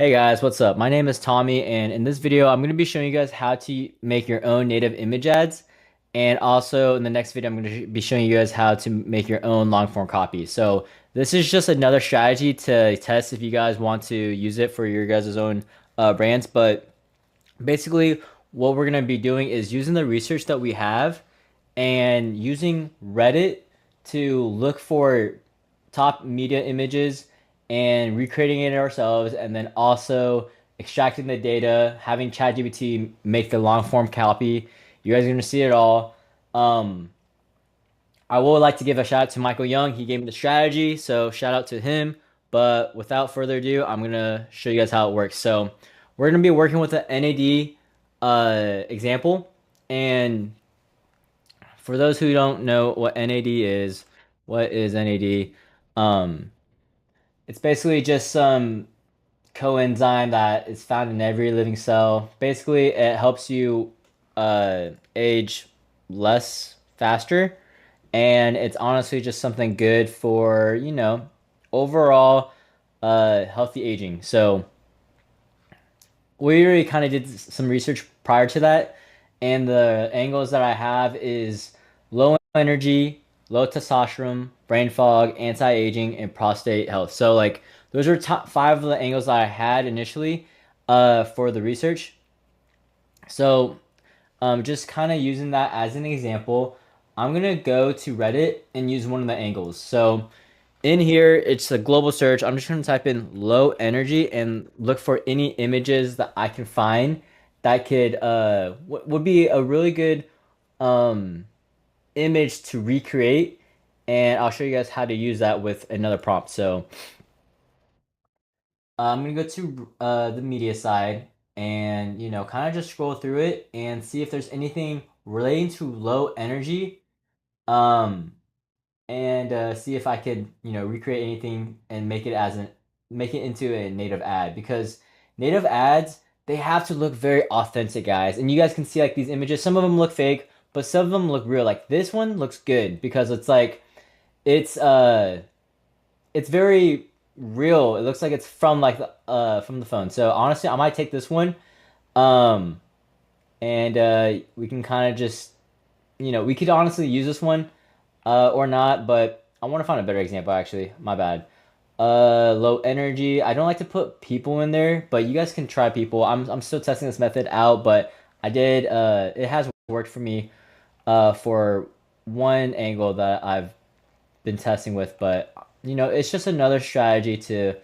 Hey guys, what's up? My name is Tommy, and in this video, I'm going to be showing you guys how to make your own native image ads. And also in the next video, I'm going to be showing you guys how to make your own long form copy. So this is just another strategy to test if you guys want to use it for your guys' own brands. But basically, what we're going to be doing is using the research that we have and using Reddit to look for top media images and recreating it ourselves, and then also extracting the data, having ChatGPT make the long form copy. You guys are gonna see it all. Um, I would like to give a shout out to Michael Young. He gave me the strategy, so shout out to him. But without further ado, I'm gonna show you guys how it works. So we're gonna be working with an NAD example, and for those who don't know what NAD is, what is NAD? Um, it's basically just some coenzyme that is found in every living cell. Basically, it helps you age less faster, and it's honestly just something good for, overall healthy aging. So we already kind of did some research prior to that, and the angles that I have is low energy, low testosterone, brain fog, anti-aging, and prostate health. So like those are top five of the angles that I had initially for the research. So just kind of using that as an example, I'm gonna go to Reddit and use one of the angles. So in here, it's a global search. I'm just going to type in low energy and look for any images that I can find that could would be a really good um image to recreate. And I'll show you guys how to use that with another prompt. So I'm gonna go to the media side and kind of just scroll through it and see if there's anything relating to low energy. Um, and see if I could, recreate anything and make it into a native ad because native ads they have to look very authentic, guys. And you guys can see like these images. Some of them look fake, but some of them look real. Like this one looks good because it's like it's uh it's very real. It looks like it's from like from the phone. So honestly, I might take this one. Um, and we can kind of just we could honestly use this one or not, but I want to find a better example actually. My bad. Low energy. I don't like to put people in there, but you guys can try people. I'm still testing this method out, but I did it has worked for me for one angle that I've been testing with, but it's just another strategy to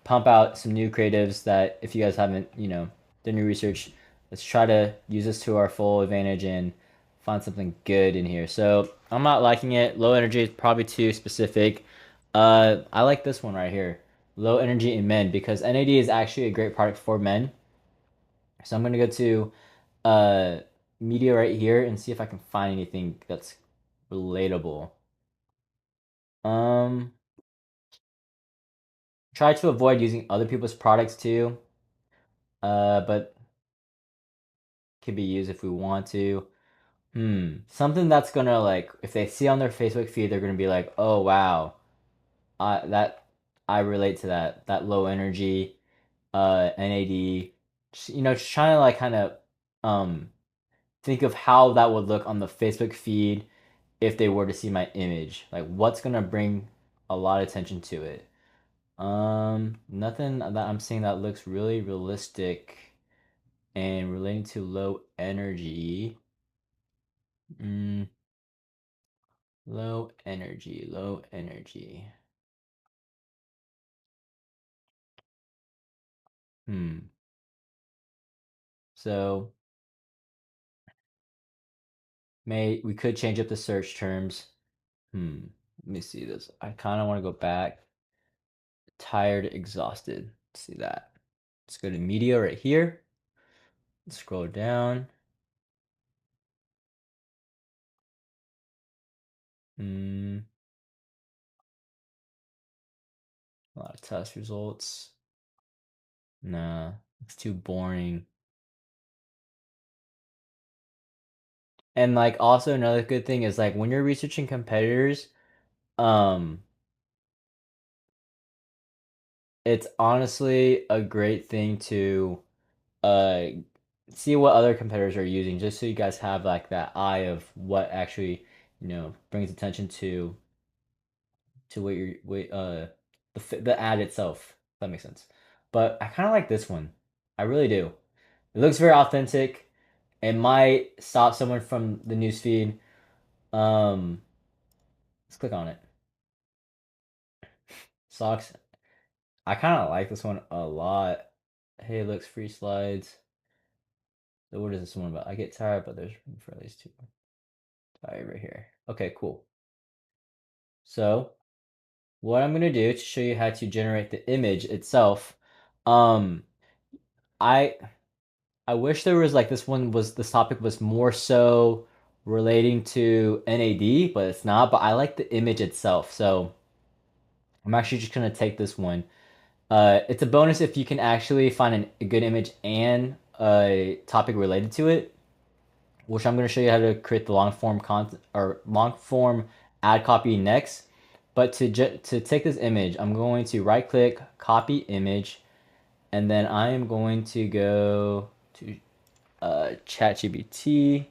pump out some new creatives that if you guys haven't, done your research, let's try to use this to our full advantage and find something good in here. So I'm not liking it. Low energy is probably too specific. I like this one right here. Low energy in men because NAD is actually a great product for men. So I'm gonna go to uh media right here and see if I can find anything that's relatable. Um, try to avoid using other people's products too. But could be used if we want to. Something that's gonna like if they see on their Facebook feed, they're gonna be like, "Oh wow, that I relate to that low energy, NAD." Just trying to like kind of um think of how that would look on the Facebook feed if they were to see my image. Like, what's gonna bring a lot of attention to it? Nothing that I'm seeing that looks really realistic and relating to low energy. Mm, low energy, low energy. Hmm. So may we could change up the search terms. Let me see this. I kind of want to go back. Tired, exhausted. See that. Let's go to media right here. Scroll down. Hmm. A lot of test results. Nah, it's too boring. And like also another good thing is like when you're researching competitors, um, it's honestly a great thing to uh see what other competitors are using, just so you guys have like that eye of what actually, brings attention to what you're the ad itself. If that makes sense. But I kind of like this one. I really do. It looks very authentic. It might stop someone from the newsfeed. Um, let's click on it. Socks. I kind of like this one a lot. Hey, looks free slides. So what is this one about? I get tired, but there's room for at least two. Tired right here. Okay, cool. So what I'm gonna do to show you how to generate the image itself, um, I I wish there was like this topic was more so relating to NAD, but it's not. But I like the image itself, so I'm actually just gonna take this one. It's a bonus if you can actually find a good image and a topic related to it, which I'm going to show you how to create the long form content or long form ad copy next. But to take this image, I'm going to right click, copy image, and then I am going to go to ChatGPT.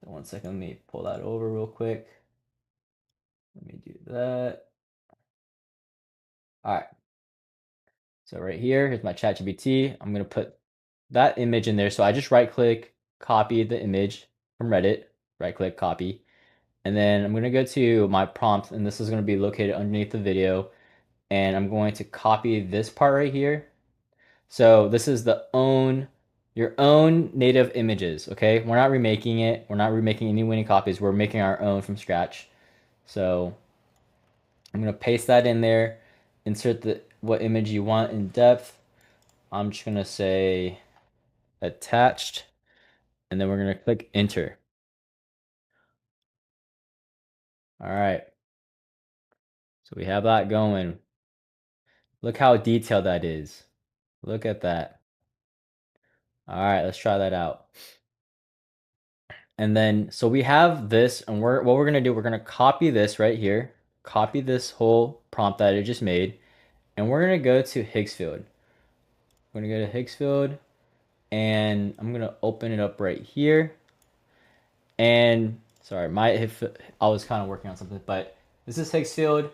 One second, let me pull that over real quick. Let me do that. All right. So right here, here's my ChatGPT. I'm gonna put that image in there. So I just right click, copy the image from Reddit, right click, copy. And then I'm gonna go to my prompt, and this is gonna be located underneath the video. And I'm going to copy this part right here. So this is your own native images, okay? We're not remaking it. We're not remaking any winning copies. We're making our own from scratch. So I'm gonna paste that in there, insert what image you want in depth. I'm just gonna say attached, and then we're gonna click enter. All right, so we have that going. Look how detailed that is. Look at that. All right, let's try that out. And then, so we have this, and what we're gonna do, we're gonna copy this right here, copy this whole prompt that I just made, and we're gonna go to Higgsfield. We're gonna go to Higgsfield, and I'm gonna open it up right here. And sorry, I was kind of working on something, but this is Higgsfield,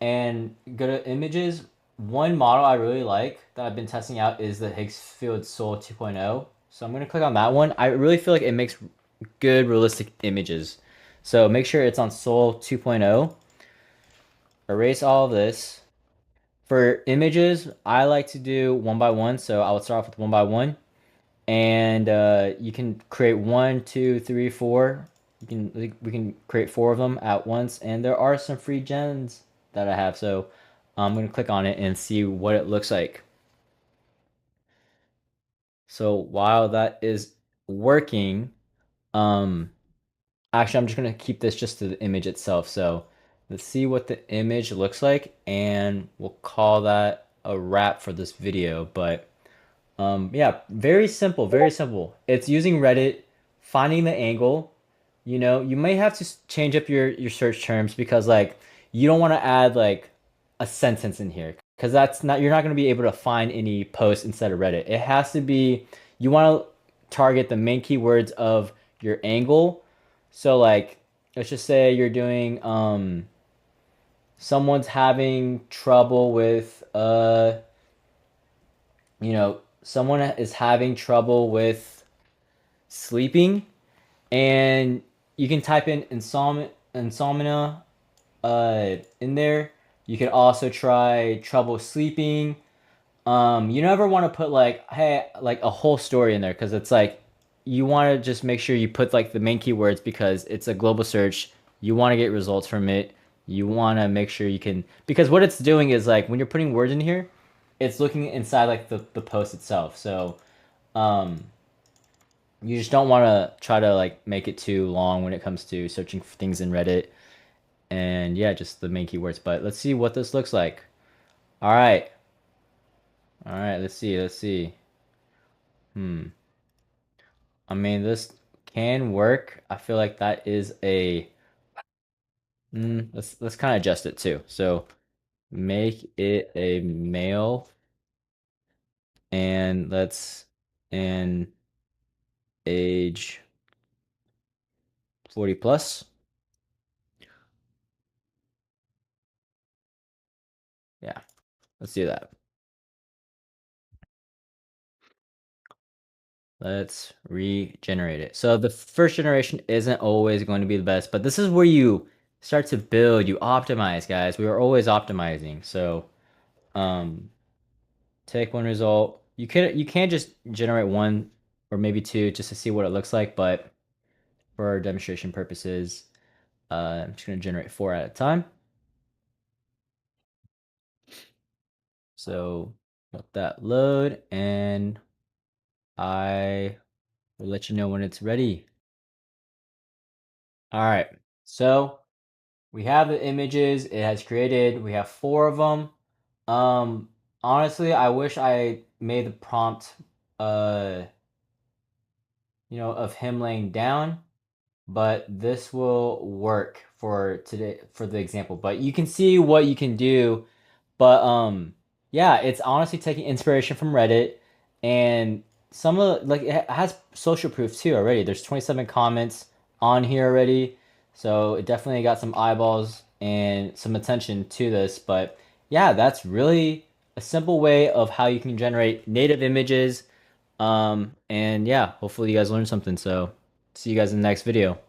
and go to images. One model I really like that I've been testing out is the Higgsfield Sol 2.0. So I'm gonna click on that one. I really feel like it makes good realistic images. So make sure it's on Sol 2.0. Erase all of this. For images, I like to do one by one. So I would start off with one by one, and you can create one, two, three, four. We can create four of them at once, and there are some free gens that I have. So I'm gonna click on it and see what it looks like. So while that is working, um, actually I'm just gonna keep this just to the image itself. So let's see what the image looks like, and we'll call that a wrap for this video. But yeah, very simple, very simple. It's using Reddit, finding the angle. You may have to change up your search terms because like you don't want to add like a sentence in here because that's not you're not going to be able to find any posts instead of Reddit. It has to be you want to target the main keywords of your angle. So like let's just say you're doing someone's having trouble with someone is having trouble with sleeping, and you can type in insomnia in there. You can also try trouble sleeping. You never want to put like hey like a whole story in there because it's like you want to just make sure you put like the main keywords because it's a global search. You want to get results from it. You want to make sure you can because what it's doing is like when you're putting words in here, it's looking inside like the post itself. So um you just don't want to try to like make it too long when it comes to searching for things in Reddit. And yeah, just the main keywords. But let's see what this looks like. All right. All right, let's see. Let's see. Hmm. I mean, this can work. I feel like that is a let's kind of adjust it too. So make it a male. and let's and age 40 plus. Yeah, let's do that. Let's regenerate it. So the first generation isn't always going to be the best, but this is where you start to build, you optimize, guys. We are always optimizing. So um take one result. You can't just generate one or maybe two just to see what it looks like, but for demonstration purposes, I'm just gonna generate four at a time. So let that load and I will let you know when it's ready. All right. So we have the images it has created. We have four of them. Um, Honestly, I wish I made the prompt, uh, of him laying down, but this will work for today for the example. But you can see what you can do. But yeah, it's honestly taking inspiration from Reddit, and some of like it has social proof too already. There's 27 comments on here already, so it definitely got some eyeballs and some attention to this. But yeah, that's really a simple way of how you can generate native images. And yeah, hopefully you guys learned something. So see you guys in the next video.